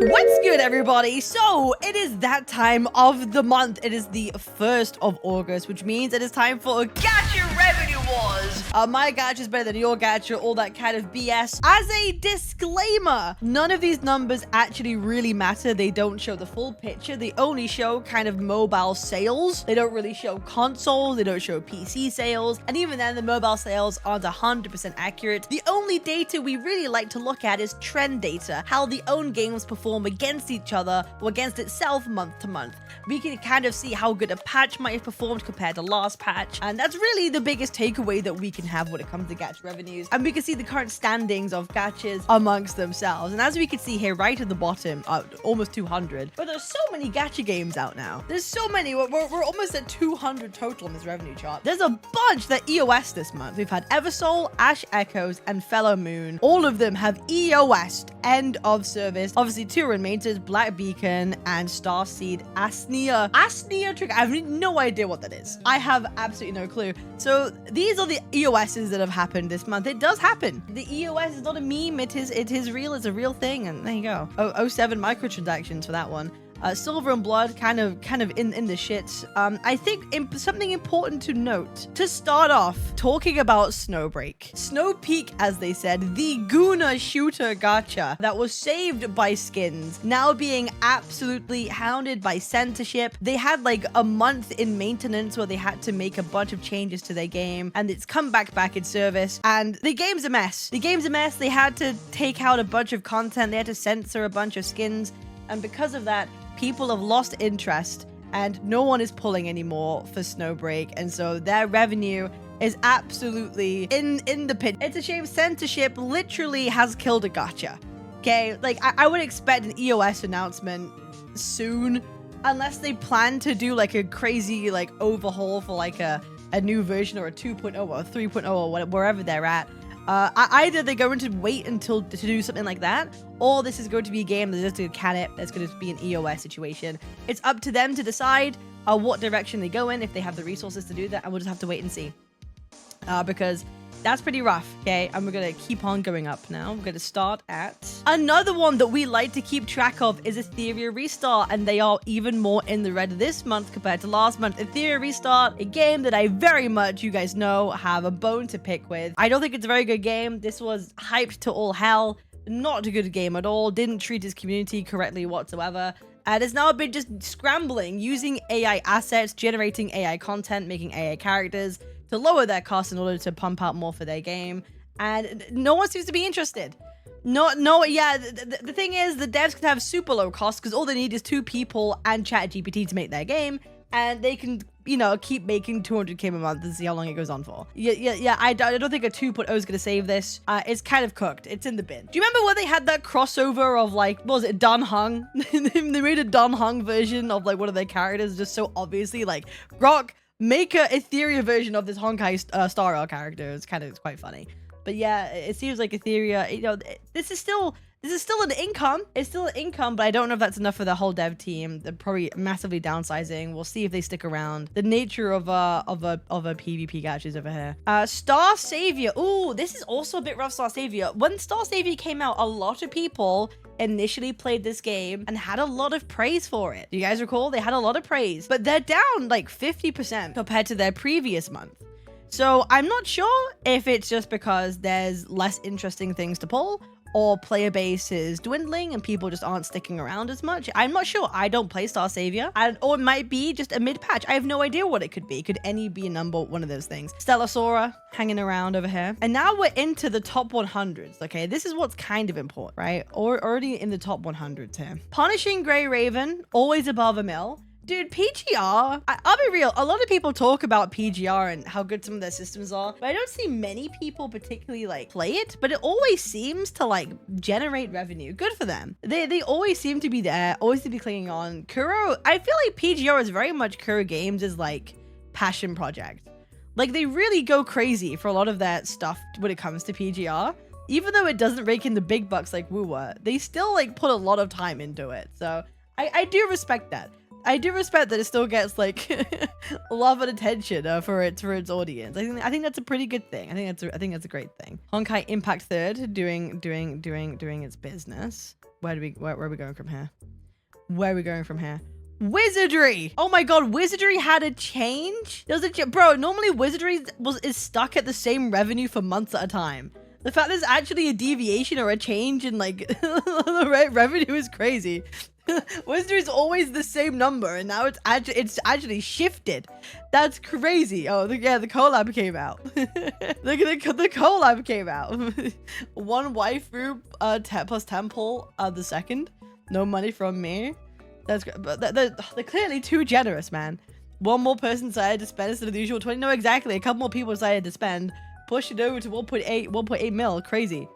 What's good, everybody? So it is that time of the month. It is the 1st of August, which means it is time for a Gacha Revenue Wars. My gacha is better than your gacha, all that kind of BS. As a disclaimer, none of these numbers actually really matter. They don't show the full picture. They only show kind of mobile sales. They don't really show consoles. They don't show PC sales. And even then, the mobile sales aren't 100% accurate. The only data we really like to look at is trend data, how the own games perform against each other or against itself month to month. We can kind of see how good a patch might have performed compared to last patch, and that's really the biggest takeaway that we can have when it comes to gacha revenues. And we can see the current standings of gachas amongst themselves, and as we can see here right at the bottom, almost 200, but there's so many gacha games out now. There's so many. We're almost at 200 total in this revenue chart. There's a bunch that EOS this month. We've had Eversoul, Ash Echoes, and Fellow Moon. All of them have EOS, end of service. Obviously, two are in maintenance, Black Beacon and Starseed Asnia trick. I have no idea what that is. I have absolutely no clue. So these are the EOSs that have happened this month. It does happen. The EOS is not a meme. It is real. It's a real thing. And there you go. 07 microtransactions for that one. Silver and Blood kind of in the shits. I think something important to note to start off, talking about Snowbreak. Snow Peak, as they said, the Guna shooter gacha that was saved by skins, now being absolutely hounded by censorship. They had like a month in maintenance where they had to make a bunch of changes to their game, and it's come back in service, and the game's a mess. They had to take out a bunch of content. They had to censor a bunch of skins, and because of that, people have lost interest and no one is pulling anymore for Snowbreak, and so their revenue is absolutely in the pit. It's a shame. Censorship literally has killed a gacha. Okay, like I would expect an EOS announcement soon, unless they plan to do like a crazy like overhaul for like a new version or a 2.0 or a 3.0 or whatever, wherever they're at. Either they're going to wait until to do something like that, or this is going to be a game that's just a can it, that's going to be an EOS situation. It's up to them to decide what direction they go in, if they have the resources to do that, and we'll just have to wait and see. Because that's pretty rough, okay? And we're going to keep on going up now. We're going to start at... Another one that we like to keep track of is Etheria Restart, and they are even more in the red this month compared to last month. Etheria Restart, a game that I very much, you guys know, have a bone to pick with. I don't think it's a very good game. This was hyped to all hell. Not a good game at all. Didn't treat his community correctly whatsoever. And it's now been just scrambling, using AI assets, generating AI content, making AI characters to lower their costs in order to pump out more for their game. And no one seems to be interested. The thing is, the devs can have super low costs because all they need is 2 people and ChatGPT to make their game. And they can, you know, keep making 200k a month and see how long it goes on for. I don't think a 2.0 is going to save this. It's kind of cooked. It's in the bin. Do you remember when they had that crossover of like, what was it, Dan Hung? They made a Dan Hung version of like one of their characters, just so obviously like, Rock, make a Etheria version of this Honkai Star Rail character. It's quite funny. But yeah, it seems like Etheria, you know, this is still an income. It's still an income, but I don't know if that's enough for the whole dev team. They're probably massively downsizing. We'll see if they stick around. The nature of a PvP gacha is over here. Star Savior. Ooh, this is also a bit rough. Star Savior. When Star Savior came out, a lot of people initially played this game and had a lot of praise for it. Do you guys recall? They had a lot of praise, but they're down like 50% compared to their previous month. So I'm not sure if it's just because there's less interesting things to pull, or player base is dwindling and people just aren't sticking around as much. I'm not sure. I don't play Star Savior. Or it might be just a mid-patch. I have no idea what it could be. Could any be a number one of those things? Stellasora hanging around over here. And now we're into the top 100s. Okay, this is what's kind of important, right? Or already in the top 100s here. Punishing Grey Raven, always above a mil. Dude, PGR, I'll be real, a lot of people talk about PGR and how good some of their systems are, but I don't see many people particularly like play it, but it always seems to like generate revenue. Good for them. They always seem to be there, always to be clinging on. Kuro, I feel like PGR is very much Kuro Games' like passion project. Like they really go crazy for a lot of that stuff when it comes to PGR. Even though it doesn't rake in the big bucks like Woo-Wah, they still like put a lot of time into it. So I do respect that. I do respect that it still gets like love and attention for its audience. I think that's a pretty good thing. I think that's a great thing. Honkai Impact Third doing its business. Where are we going from here? Where are we going from here? Wizardry! Oh my god, Wizardry had a change? There was a bro, normally Wizardry is stuck at the same revenue for months at a time. The fact there's actually a deviation or a change in like the revenue is crazy. Wizardry is always the same number, and now it's actually shifted. That's crazy. Oh, the collab came out. the collab came out. One waifu plus temple the second. No money from me. That's great. But they're clearly too generous, man. One more person decided to spend instead of the usual 20. No, exactly. A couple more people decided to spend. Push it over to 1.8 mil. Crazy.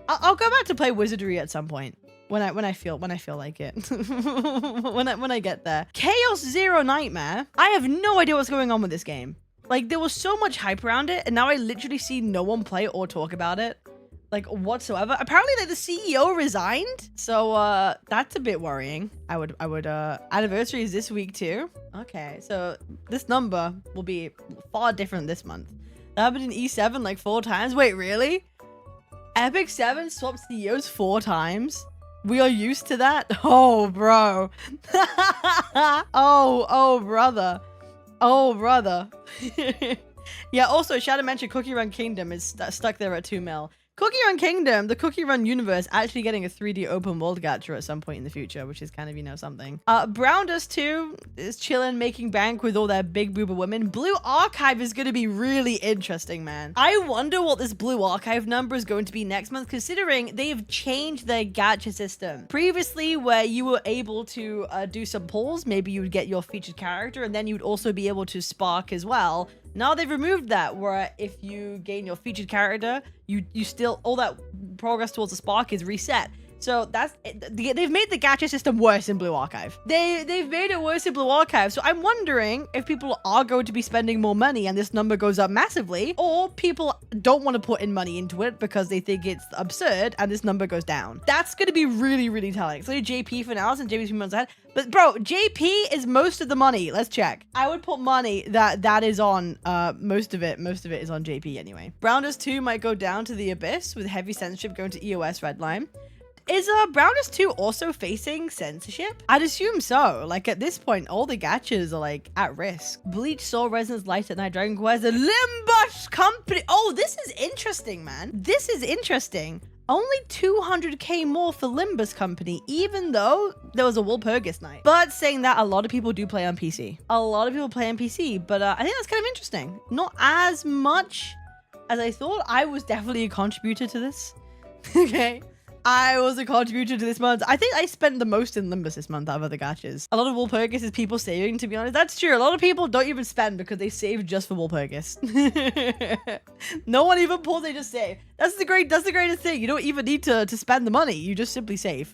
I'll go back to play Wizardry at some point. When I feel like it. when I get there. Chaos Zero Nightmare. I have no idea what's going on with this game. Like, there was so much hype around it, and now I literally see no one play or talk about it, like, whatsoever. Apparently, like, the CEO resigned, so that's a bit worrying. I would anniversary is this week too. Okay, so this number will be far different this month. That happened in E7 like 4 times. Wait, really? Epic 7 swapped CEOs 4 times. We are used to that. Oh, bro. oh, brother. Oh, brother. Yeah, also, Shadow mentioned Cookie Run Kingdom is stuck there at 2 mil. Cookie Run Kingdom, the Cookie Run universe, actually getting a 3D open world gacha at some point in the future, which is kind of, you know, something. Brown Dust 2 is chilling, making bank with all their big booba women. Blue Archive is going to be really interesting, man. I wonder what this Blue Archive number is going to be next month, considering they have changed their gacha system. Previously, where you were able to do some pulls, maybe you would get your featured character, and then you would also be able to spark as well. Now they've removed that, where if you gain your featured character, you still, all that progress towards the spark is reset. So that's, they've made the gacha system worse in Blue Archive. They've made it worse in Blue Archive. So I'm wondering if people are going to be spending more money and this number goes up massively, or people don't want to put in money into it because they think it's absurd and this number goes down. That's going to be really, really telling. So JP for now, and JP's 3 months ahead. But bro, JP is most of the money. Let's check. I would put money that is on most of it is on JP anyway. Browners 2 might go down to the abyss with heavy censorship going to EOS Redline. Is Browners 2 also facing censorship? I'd assume so. Like, at this point, all the gachas are like at risk. Bleach, Soul Resonance, Light at Night, Dragon Quest, a Limbush Company. Oh, this is interesting, man. This is interesting. Only 200k more for Limbus Company, even though there was a Walpurgis night. But saying that, a lot of people do play on PC. A lot of people play on PC, but I think that's kind of interesting. Not as much as I thought. I was definitely a contributor to this. Okay. I was a contributor to this month. I think I spent the most in Limbus this month out of other gachas. A lot of Walpurgis is people saving, to be honest. That's true. A lot of people don't even spend because they save just for Walpurgis. No one even pulls, they just save. That's the greatest thing. You don't even need to spend the money. You just simply save.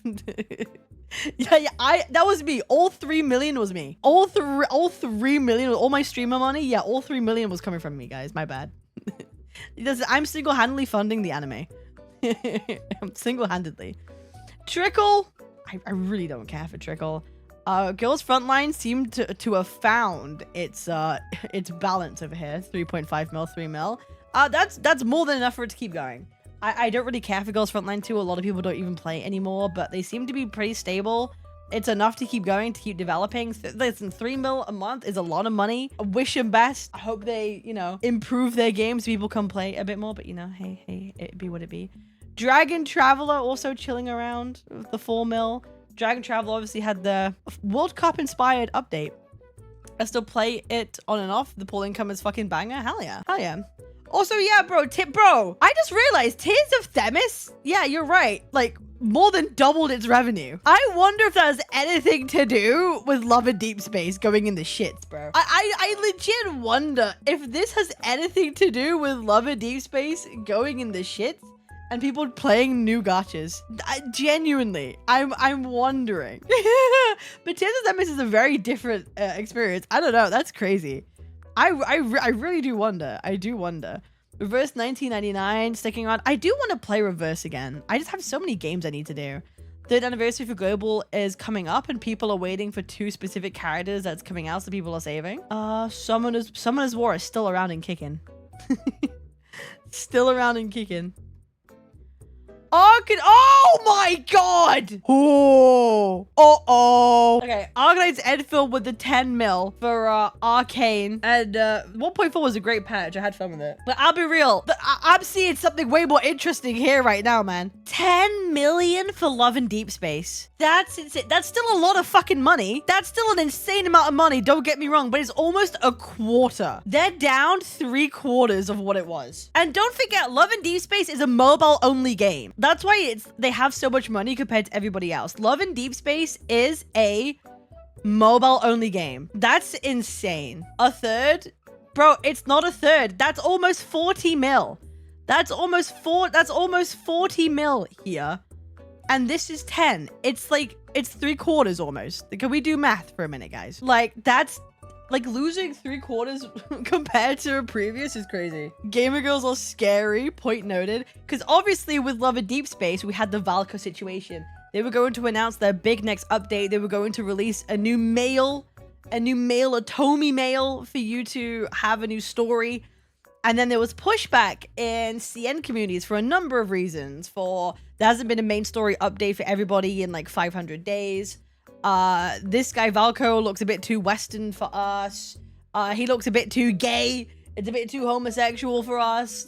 Yeah, that was me. All 3 million was me. All 3 million, all my streamer money. Yeah, all 3 million was coming from me, guys. My bad. I'm single-handedly funding the anime. Single-handedly. Trickle. I really don't care for Trickle. Girls Frontline seemed to have found its balance over here. 3.5 mil, 3 mil. That's more than enough for it to keep going. I don't really care for Girls Frontline 2. A lot of people don't even play it anymore, but they seem to be pretty stable. It's enough to keep going, to keep developing. Listen, 3 mil a month is a lot of money. I wish them best. I hope they, you know, improve their games so people can play a bit more, but you know, hey, it be what it be. Dragon Traveler also chilling around with the 4 mil. Dragon Traveler obviously had the World Cup inspired update. I still play it on and off. The pool income is fucking banger. Hell yeah. Hell yeah. Also, yeah, bro, I just realized Tears of Themis. Yeah, you're right. Like, more than doubled its revenue. I wonder if that has anything to do with Love and Deepspace going in the shits, bro. I legit wonder if this has anything to do with Love and Deepspace going in the shits and people playing new gachas. Genuinely, I'm wondering. But Tears of Themis is a very different experience. I don't know. That's crazy. I really do wonder. I do wonder. Reverse 1999 sticking around. I do want to play Reverse again. I just have so many games I need to do. 3rd anniversary for Global is coming up and people are waiting for 2 specific characters that's coming out, so people are saving. Summoner's War is still around and kicking. Still around and kicking. Oh my god! Oh. Uh-oh. Okay, Arcanite's end filled with the 10 mil for Arcane. And 1.4 was a great patch. I had fun with it. But I'll be real. I'm seeing something way more interesting here right now, man. 10 million for Love and Deepspace. That's insane. That's still a lot of fucking money. That's still an insane amount of money. Don't get me wrong, but it's almost a quarter. They're down 3/4 of what it was. And don't forget, Love and Deepspace is a mobile-only game. That's why they have so much money compared to everybody else. Love and Deepspace is a mobile-only game. That's insane. A third? Bro, it's not a third. That's almost 40 mil. That's almost 40 mil here. And this is 10. It's like, it's 3/4 almost. Can we do math for a minute, guys? Like, that's... Like, losing 3/4 compared to a previous is crazy. Gamer girls are scary, point noted. Because obviously with Love and Deepspace, we had the Valko situation. They were going to announce their big next update. They were going to release a new mail, a Tomy mail for you to have a new story. And then there was pushback in CN communities for a number of reasons. There hasn't been a main story update for everybody in like 500 days. This guy Valko looks a bit too Western for us. He looks a bit too gay. It's a bit too homosexual for us.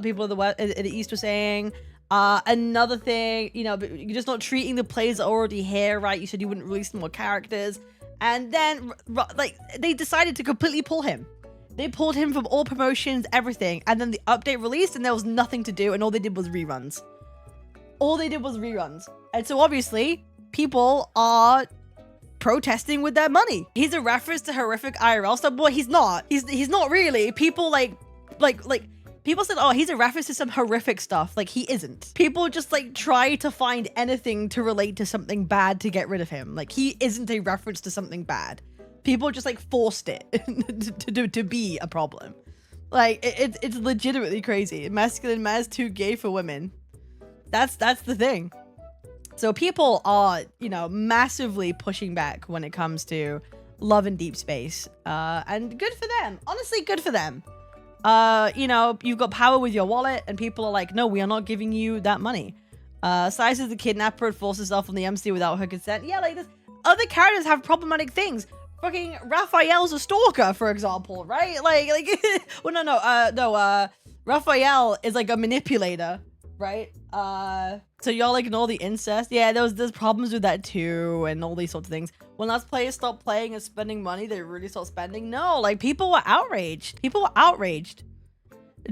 People in the East were saying. Another thing, you know, you're just not treating the players that are already here right. You said you wouldn't release more characters. And then, like, they decided to completely pull him. They pulled him from all promotions, everything. And then the update released and there was nothing to do. And all they did was reruns. And so obviously, people are protesting with their money. He's a reference to horrific IRL stuff. Well, he's not. He's not really. People people said, oh, he's a reference to some horrific stuff. Like, he isn't. People just like try to find anything to relate to something bad to get rid of him. Like, he isn't a reference to something bad. People just like forced it to be a problem. Like, it's legitimately crazy. Masculine man is too gay for women. That's the thing. So people are, you know, massively pushing back when it comes to Love and Deepspace. And good for them. Honestly, good for them. You know, you've got power with your wallet and people are like, no, we are not giving you that money. Size is the kidnapper and forces herself on the MC without her consent. Yeah, like this. Other characters have problematic things. Fucking Raphael's a stalker, for example, right? Like, well, no. Raphael is like a manipulator, right? So y'all ignore the incest. Yeah, there's problems with that too, and all these sorts of things. When us players stop playing and spending money, they really start spending. No, like, people were outraged.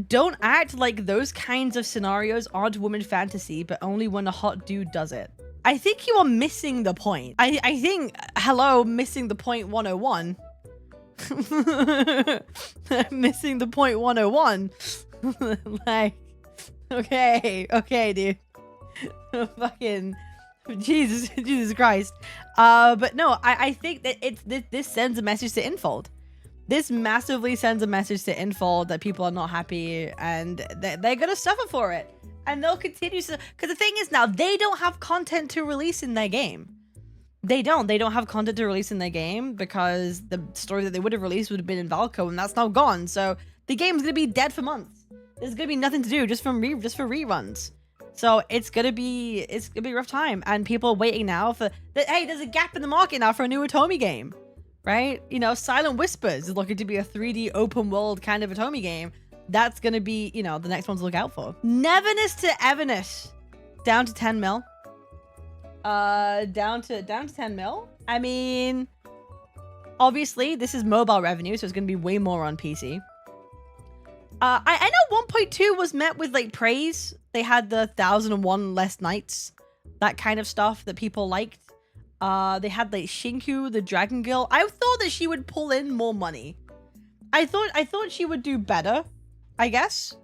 Don't act like those kinds of scenarios aren't women fantasy, but only when a hot dude does it. I think you are missing the point. I think, hello, missing the point 101. Missing the point 101. Like, okay, dude. Fucking Jesus Christ. But no, I think that this sends a message to Infold. This massively sends a message to Infold that people are not happy and they're gonna suffer for it. And they'll continue to, because the thing is now, they don't have content to release in their game. They don't have content to release in their game because the story that they would have released would have been in Valko, and that's now gone. So the game's gonna be dead for months. There's gonna be nothing to do just for reruns. So it's gonna be a rough time, and people are waiting now for that. Hey, there's a gap in the market now for a new Atomi game, right? You know, Silent Whispers is looking to be a 3D open world kind of Atomi game. That's gonna be, you know, the next one to look out for. Neverness to Everness, down to 10 mil. Down to 10 mil. I mean, obviously this is mobile revenue, so it's gonna be way more on PC. I know 1.2 was met with like praise. They had the 1001 less nights, that kind of stuff that people liked. They had like Shinku, the Dragon Girl. I thought that she would pull in more money. I thought she would do better, I guess,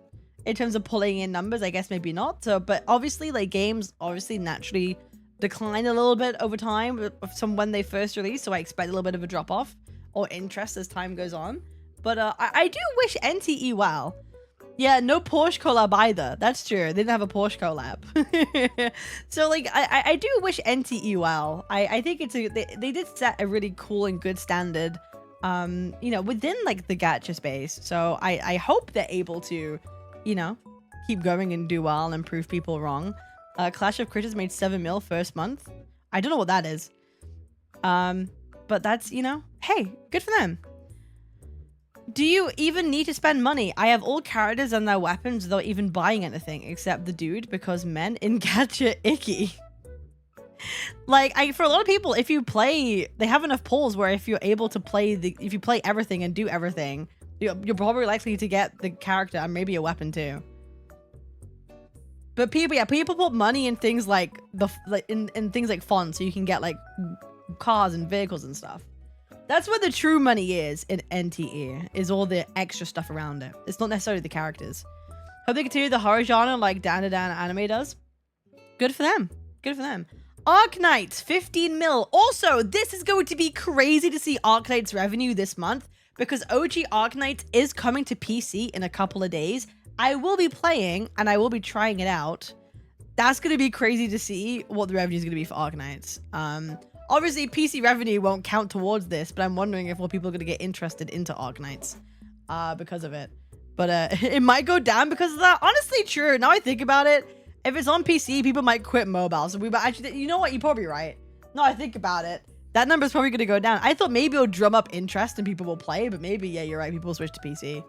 in terms of pulling in numbers. I guess maybe not. So, but obviously, like, games obviously naturally decline a little bit over time from when they first release. So I expect a little bit of a drop off or interest as time goes on. But I do wish NTE well. Yeah, no Porsche collab either. That's true. They didn't have a Porsche collab. So, like, I do wish NTE well. I think they did set a really cool and good standard, you know, within, like, the gacha space. So I hope they're able to, you know, keep going and do well and prove people wrong. Clash of Critters made 7 mil first month. I don't know what that is. But that's, you know, hey, good for them. Do you even need to spend money? I have all characters and their weapons without even buying anything except the dude because men in Gacha icky. Like, for a lot of people, if you play, they have enough pulls where if you're able to play if you play everything and do everything, you're probably likely to get the character and maybe a weapon too. But people put money in things like in things like fonts, so you can get like cars and vehicles and stuff. That's where the true money is in NTE, is all the extra stuff around it. It's not necessarily the characters. Hope they continue the horror genre like Dan anime does. Good for them. Good for them. Arknights, 15 mil. Also, this is going to be crazy to see Arknights revenue this month because OG Arknights is coming to PC in a couple of days. I will be playing and I will be trying it out. That's going to be crazy to see what the revenue is going to be for Arknights. Obviously, PC revenue won't count towards this, but I'm wondering if more people are going to get interested into Arknights because of it. But it might go down because of that. Honestly, true. Now I think about it, if it's on PC, people might quit mobile. So actually, you know what? You're probably right. No, I think about it. That number is probably going to go down. I thought maybe it'll drum up interest and people will play, but maybe, yeah, you're right. People will switch to PC.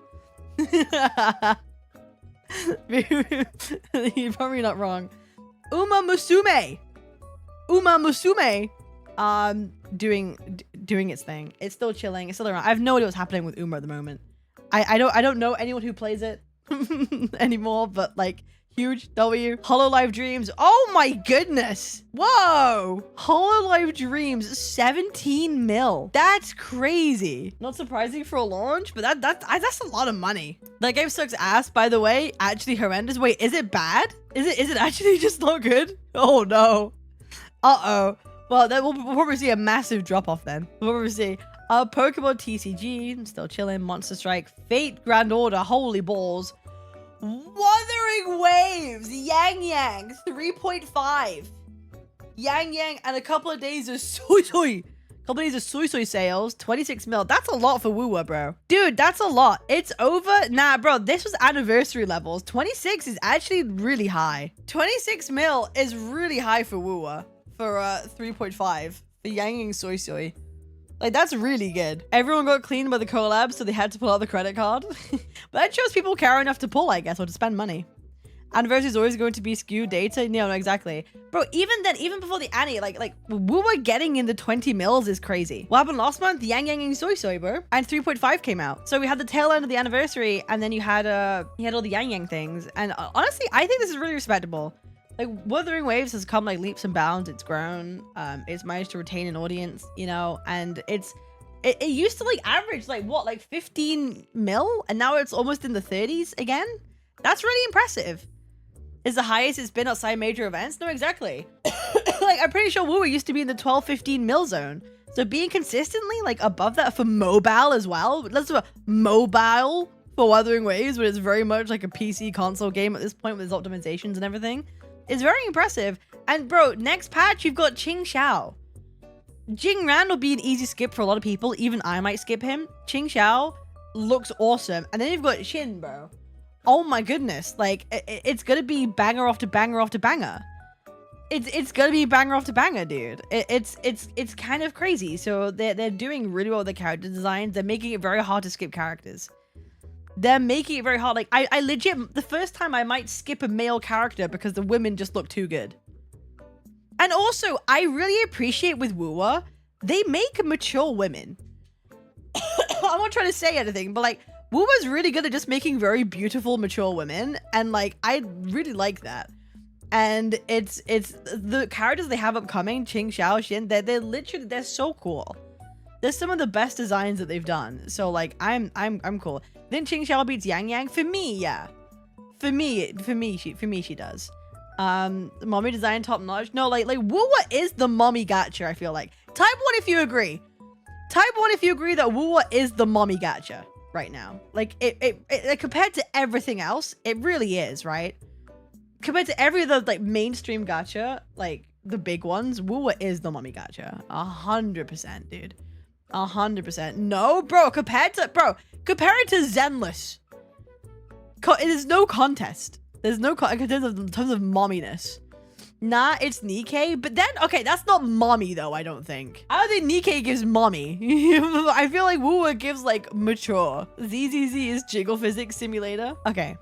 You're probably not wrong. Uma Musume. Doing its thing. It's still chilling. It's still around. I have no idea what's happening with Uma at the moment. I don't know anyone who plays it anymore, but like huge W. Hololive Dreams. Oh my goodness. Whoa. Hololive Dreams 17 mil. That's crazy. Not surprising for a launch, but that's a lot of money. That game sucks ass, by the way. Actually horrendous. Wait, is it bad? Is it actually just not good? Oh no. Uh-oh. Well, then we'll probably see a massive drop-off then. We'll probably see Pokemon TCG, I'm still chilling. Monster Strike, Fate Grand Order, holy balls. Wuthering Waves, Yang Yang, 3.5. Yang Yang and a couple of days of Soy Soy. Soy Soy sales, 26 mil. That's a lot for Woowa, bro. Dude, that's a lot. It's over. Nah, bro, this was anniversary levels. 26 is actually really high. 26 mil is really high for Woowa. For 3.5 for Yang Yang Soy Soy. Like, that's really good. Everyone got cleaned by the collab, so they had to pull out the credit card. But that shows people care enough to pull, I guess, or to spend money. Anniversary is always going to be skewed data. No, exactly. Bro, even then, even before the Annie, like we were getting in the 20 mils is crazy. What happened last month? Yang Yang Soy Soy, bro. And 3.5 came out. So we had the tail end of the anniversary, and then you had all the Yang Yang things. And honestly, I think this is really respectable. Like, Wuthering Waves has come like leaps and bounds. It's grown. It's managed to retain an audience, you know, and it used to like average like what, like 15 mil, and now it's almost in the 30s again. That's really impressive. Is the highest it's been outside major events? No, exactly. Like, I'm pretty sure Woowa used to be in the 12-15 mil zone. So being consistently like above that for mobile as well. Let's do a mobile for Wuthering Waves, but it's very much like a PC console game at this point with its optimizations and everything. It's very impressive. And bro, next patch, you've got Qing Xiao. Jing Ran will be an easy skip for a lot of people. Even I might skip him. Qing Xiao looks awesome. And then you've got Xin, bro. Oh my goodness. Like, it's gonna be banger after banger after banger. It's gonna be banger after banger, dude. It's kind of crazy. So they're doing really well with the character designs. They're making it very hard to skip characters. They're making it very hard. Like, I legit, the first time I might skip a male character because the women just look too good. And also, I really appreciate with Woowa, they make mature women. I'm not trying to say anything, but like, Woowa's really good at just making very beautiful, mature women. And like, I really like that. And it's the characters they have upcoming, Qing Xiao, Xin, they're literally, they're so cool. They're some of the best designs that they've done. So like, I'm cool. Then Qing Xiao beats Yang Yang. For me, yeah. For me, she does. Mommy design top notch. No, like Woowa is the mommy gacha, I feel like. Type 1 if you agree. Type 1 if you agree that Woowa is the mommy gacha right now. Like, it compared to everything else, it really is, right? Compared to every other like mainstream gacha, like the big ones, Woowa is the mommy gacha. 100%, dude. 100%. No, bro, compare it to Zenless. There's no contest. There's no in terms of momminess. Nah, it's Nikkei. But then, okay, that's not mommy though, I don't think. I don't think Nikkei gives mommy. I feel like Woowa gives like mature. ZZZ is Jiggle Physics Simulator. Okay.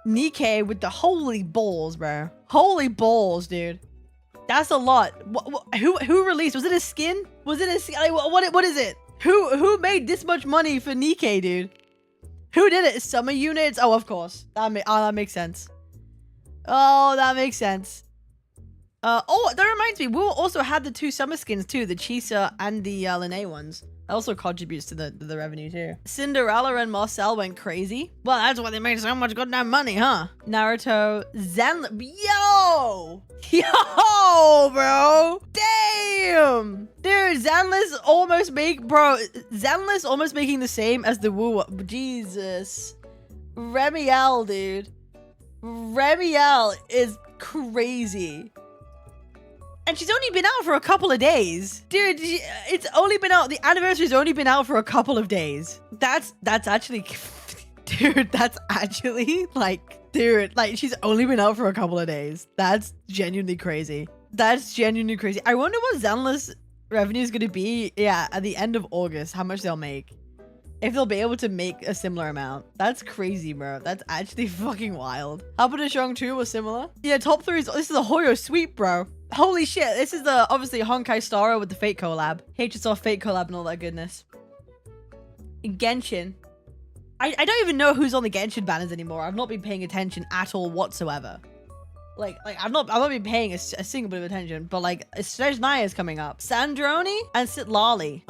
Nikkei with the holy balls, bro. Holy balls, dude. That's a lot. Who released? Was it a skin? Was it a skin? Like, what is it? Who made this much money for Nikkei, dude? Who did it? Summer units? Oh, of course. That makes sense. Oh, that makes sense. Oh, that reminds me. We also had the 2 summer skins too, the Chisa and the Lene ones. That also contributes to the revenue too. Cinderella and Marcel went crazy. Well, that's why they made so much goddamn money, huh? Naruto, Yo, bro. Damn, dude. Zenless almost making the same as the Woo. Jesus, Remiel, dude. Remiel is crazy. And she's only been out for a couple of days. Dude, it's only been out. The anniversary's only been out for a couple of days. That's actually, dude, that's actually like, dude, like she's only been out for a couple of days. That's genuinely crazy. That's genuinely crazy. I wonder what Zenless revenue is going to be. Yeah, at the end of August, how much they'll make. If they'll be able to make a similar amount. That's crazy, bro. That's actually fucking wild. Happened to Shang 2 was similar. Yeah, top 3 is, this is a Hoyo sweep, bro. Holy shit. This is the, obviously, Honkai Star with the Fate collab. HSR Fate collab and all that goodness. Genshin. I don't even know who's on the Genshin banners anymore. I've not been paying attention at all whatsoever. Like I've not been paying a single bit of attention, but like Snezhnaya is coming up. Sandroni and Sitlali.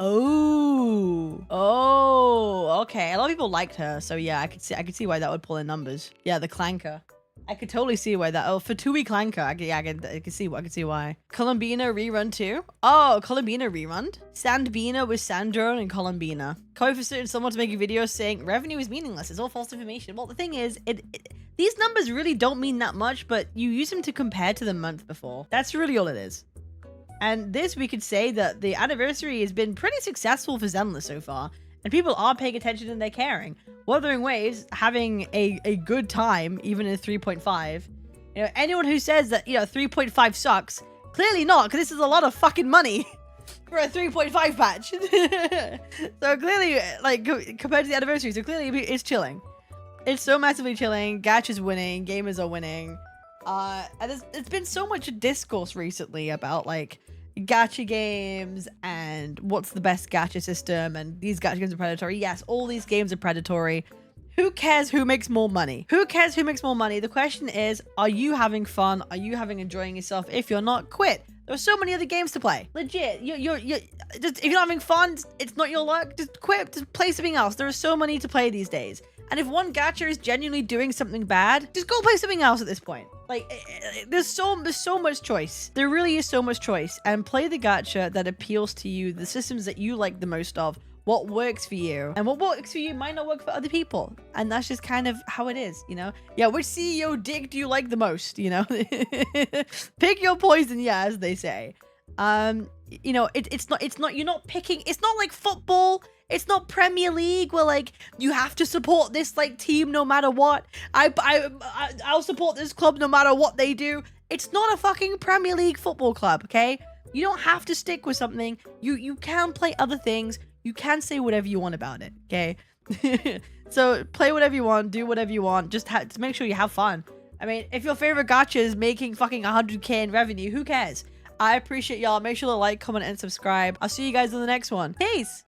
Oh, okay. A lot of people liked her, so yeah, I could see why that would pull in numbers. Yeah, the Clanker. I could totally see why that. Oh, for 2-week Clanker, I could see why. Columbina rerun too. Oh, Columbina rerun. Sandbina with Sandrone and Columbina. Coefficient someone to make a video saying revenue is meaningless. It's all false information. Well, the thing is, these numbers really don't mean that much, but you use them to compare to the month before. That's really all it is. And this, we could say that the anniversary has been pretty successful for Zenless so far. And people are paying attention and they're caring. Wuthering Waves having a good time, even in 3.5. You know, anyone who says that, 3.5 sucks, clearly not, because this is a lot of fucking money for a 3.5 patch. So clearly, like, compared to the anniversary, so clearly it's chilling. It's so massively chilling. Gacha's winning. Gamers are winning. And it's been so much discourse recently about, like, gacha games and what's the best gacha system, and these gacha games are predatory. Yes, all these games are predatory. Who cares who makes more money? Who cares who makes more money? The question is, are you having fun? Are you enjoying yourself? If you're not, quit. There are so many other games to play. Legit, you're just, if you're not having fun, it's not your luck. Just quit. Just play something else. There are so many to play these days. And if one gacha is genuinely doing something bad, just go play something else at this point. Like, there's so much choice. There really is so much choice. And play the gacha that appeals to you, the systems that you like the most of, what works for you. And what works for you might not work for other people. And that's just kind of how it is, you know? Yeah, which CEO dick do you like the most, you know? Pick your poison, yeah, as they say. You know, it's not, you're not picking, it's not like football. It's not Premier League where, like, you have to support this, like, team no matter what. I'll support this club no matter what they do. It's not a fucking Premier League football club, okay? You don't have to stick with something. You can play other things. You can say whatever you want about it, okay? So play whatever you want, do whatever you want. Just make sure you have fun. I mean, if your favorite gacha is making fucking 100k in revenue, who cares? I appreciate y'all. Make sure to like, comment, and subscribe. I'll see you guys in the next one. Peace!